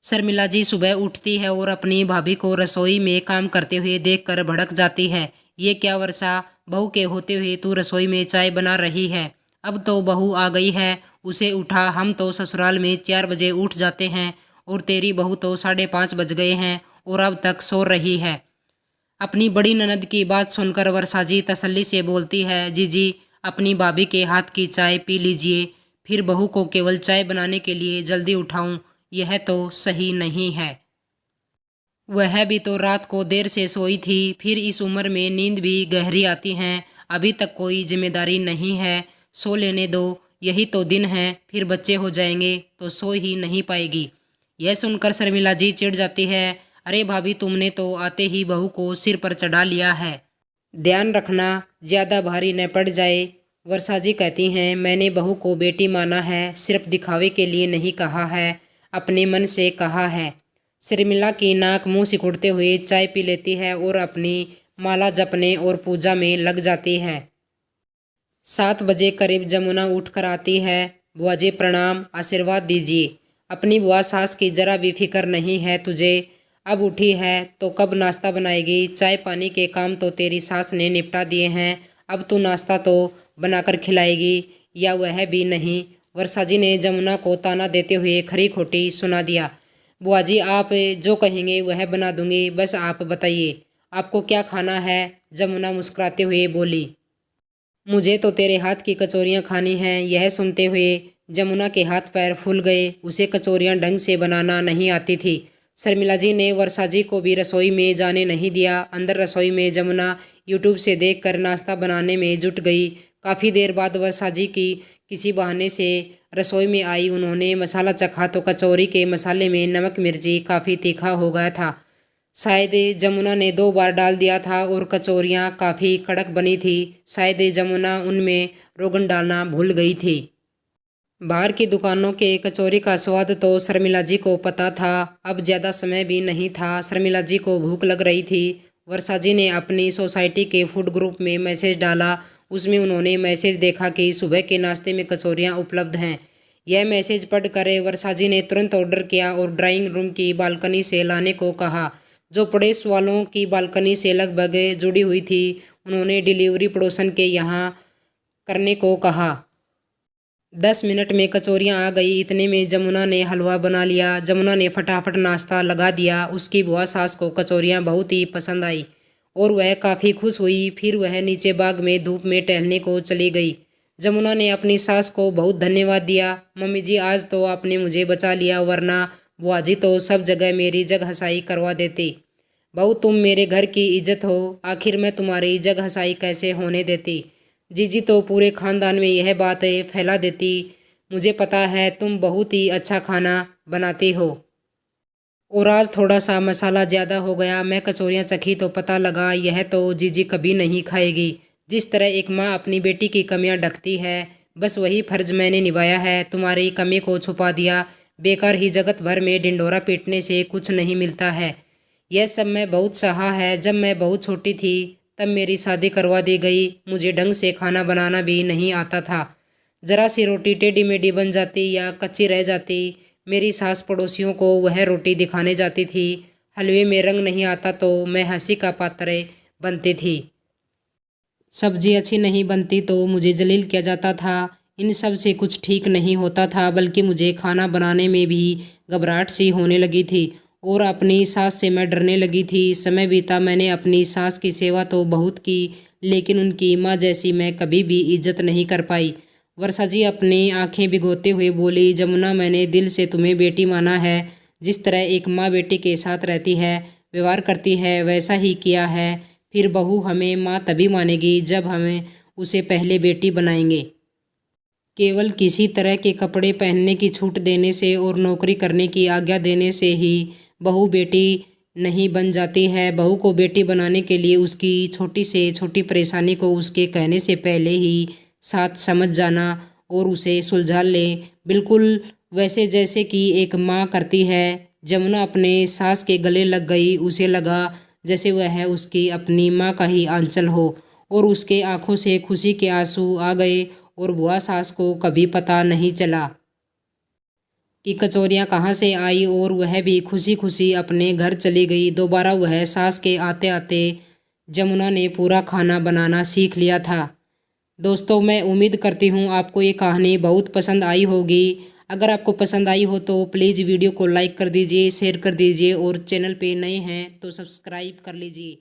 शर्मिला जी सुबह उठती है और अपनी भाभी को रसोई में काम करते हुए देखकर भड़क जाती है। ये क्या वर्षा, बहू के होते हुए तू रसोई में चाय बना रही है? अब तो बहू आ गई है, उसे उठा। हम तो ससुराल में 4 बजे उठ जाते हैं और तेरी बहू तो 5:30 बज गए हैं और अब तक सो रही है। अपनी बड़ी ननद की बात सुनकर वर्षा जी तसल्ली से बोलती है, जीजी अपनी भाभी के हाथ की चाय पी लीजिए, फिर बहू को केवल चाय बनाने के लिए जल्दी उठाऊं, यह तो सही नहीं है। वह भी तो रात को देर से सोई थी, फिर इस उम्र में नींद भी गहरी आती है। अभी तक कोई जिम्मेदारी नहीं है, सो लेने दो। यही तो दिन है, फिर बच्चे हो जाएंगे तो सो ही नहीं पाएगी। यह सुनकर शर्मिला जी चिढ़ जाती है। अरे भाभी, तुमने तो आते ही बहू को सिर पर चढ़ा लिया है, ध्यान रखना ज्यादा भारी न पड़ जाए। वर्षा जी कहती हैं, मैंने बहू को बेटी माना है, सिर्फ दिखावे के लिए नहीं कहा है, अपने मन से कहा है। शर्मिला की नाक मुंह सिकुड़ते हुए चाय पी लेती है और अपनी माला जपने और पूजा में लग जाती है। 7 बजे करीब जमुना उठकर आती है। बुआ जी प्रणाम, आशीर्वाद दीजिए। अपनी बुआ सास की जरा भी फिक्र नहीं है तुझे? अब उठी है तो कब नाश्ता बनाएगी? चाय पानी के काम तो तेरी सास ने निपटा दिए हैं, अब तू नाश्ता तो बनाकर खिलाएगी या वह भी नहीं? वर्षा जी ने जमुना को ताना देते हुए खरी खोटी सुना दिया। बुआ जी आप जो कहेंगे वह बना दूंगी, बस आप बताइए आपको क्या खाना है? जमुना मुस्कुराते हुए बोली, मुझे तो तेरे हाथ की कचौरियाँ खानी हैं। यह सुनते हुए जमुना के हाथ पैर फूल गए, उसे कचौरियाँ ढंग से बनाना नहीं आती थी। शर्मिला जी ने वर्षा जी को भी रसोई में जाने नहीं दिया। अंदर रसोई में जमुना यूट्यूब से देखकर नाश्ता बनाने में जुट गई। काफ़ी देर बाद वर्षा जी की किसी बहाने से रसोई में आई। उन्होंने मसाला चखा तो कचौरी के मसाले में नमक मिर्ची काफ़ी तीखा हो गया था। शायद जमुना ने 2 बार डाल दिया था और कचौरियाँ काफ़ी कड़क बनी थी। शायद जमुना उनमें रोगन डालना भूल गई थी। बाहर की दुकानों के कचौरी का स्वाद तो शर्मिला जी को पता था। अब ज़्यादा समय भी नहीं था, शर्मिला जी को भूख लग रही थी। वर्षा जी ने अपनी सोसाइटी के फूड ग्रुप में मैसेज डाला। उसमें उन्होंने मैसेज देखा कि सुबह के नाश्ते में कचौरियाँ उपलब्ध हैं। यह मैसेज पढ़कर वर्षा जी ने तुरंत ऑर्डर किया और ड्राइंग रूम की बालकनी से लाने को कहा, जो पड़ोस वालों की बालकनी से लगभग जुड़ी हुई थी। उन्होंने डिलीवरी पड़ोसन के यहाँ करने को कहा। 10 मिनट में कचौरियाँ आ गई। इतने में जमुना ने हलवा बना लिया। जमुना ने फटाफट नाश्ता लगा दिया। उसकी बुआ सास को कचौरियाँ बहुत ही पसंद आई और वह काफ़ी खुश हुई। फिर वह नीचे बाग में धूप में टहलने को चली गई। जमुना ने अपनी सास को बहुत धन्यवाद दिया। मम्मी जी, आज तो आपने मुझे बचा लिया, वरना बुआ जी तो सब जगह मेरी जग हंसाई करवा देती। बहू, तुम मेरे घर की इज्जत हो, आखिर मैं तुम्हारी जग हंसाई कैसे होने देती? जीजी तो पूरे खानदान में यह बात फैला देती। मुझे पता है तुम बहुत ही अच्छा खाना बनाती हो और आज थोड़ा सा मसाला ज़्यादा हो गया। मैं कचौरियाँ चखी तो पता लगा यह तो जीजी कभी नहीं खाएगी। जिस तरह एक माँ अपनी बेटी की कमियाँ ढकती है, बस वही फर्ज मैंने निभाया है, तुम्हारी कमी को छुपा दिया। बेकार ही जगत भर में डिंडोरा पीटने से कुछ नहीं मिलता है। यह सब मैं बहुत सहा है। जब मैं बहुत छोटी थी तब मेरी शादी करवा दी गई। मुझे ढंग से खाना बनाना भी नहीं आता था। जरा सी रोटी टेढ़ी मेढ़ी बन जाती या कच्ची रह जाती, मेरी सास पड़ोसियों को वह रोटी दिखाने जाती थी। हलवे में रंग नहीं आता तो मैं हंसी का पात्र बनती थी। सब्जी अच्छी नहीं बनती तो मुझे जलील किया जाता था। इन सब से कुछ ठीक नहीं होता था, बल्कि मुझे खाना बनाने में भी घबराहट सी होने लगी थी और अपनी सास से मैं डरने लगी थी। समय बीता, मैंने अपनी सास की सेवा तो बहुत की, लेकिन उनकी माँ जैसी मैं कभी भी इज्जत नहीं कर पाई। वर्षा जी अपनी आंखें भिगोते हुए बोली, जमुना, मैंने दिल से तुम्हें बेटी माना है। जिस तरह एक माँ बेटी के साथ रहती है, व्यवहार करती है, वैसा ही किया है। फिर बहू हमें माँ तभी मानेगी जब हमें उसे पहले बेटी बनाएंगे। केवल किसी तरह के कपड़े पहनने की छूट देने से और नौकरी करने की आज्ञा देने से ही बहू बेटी नहीं बन जाती है। बहू को बेटी बनाने के लिए उसकी छोटी से छोटी परेशानी को उसके कहने से पहले ही साथ समझ जाना और उसे सुलझा ले, बिल्कुल वैसे जैसे कि एक माँ करती है। जमुना अपने सास के गले लग गई। उसे लगा जैसे वह उसकी अपनी माँ का ही आंचल हो और उसके आंखों से खुशी के आंसू आ गए और बुआ सास को कभी पता नहीं चला। कि कचौरियाँ कहाँ से आई और वह भी खुशी खुशी अपने घर चली गई। दोबारा वह सास के आते आते जमुना ने पूरा खाना बनाना सीख लिया था। दोस्तों, मैं उम्मीद करती हूँ आपको ये कहानी बहुत पसंद आई होगी। अगर आपको पसंद आई हो तो प्लीज़ वीडियो को लाइक कर दीजिए, शेयर कर दीजिए और चैनल पे नए हैं तो सब्सक्राइब कर लीजिए।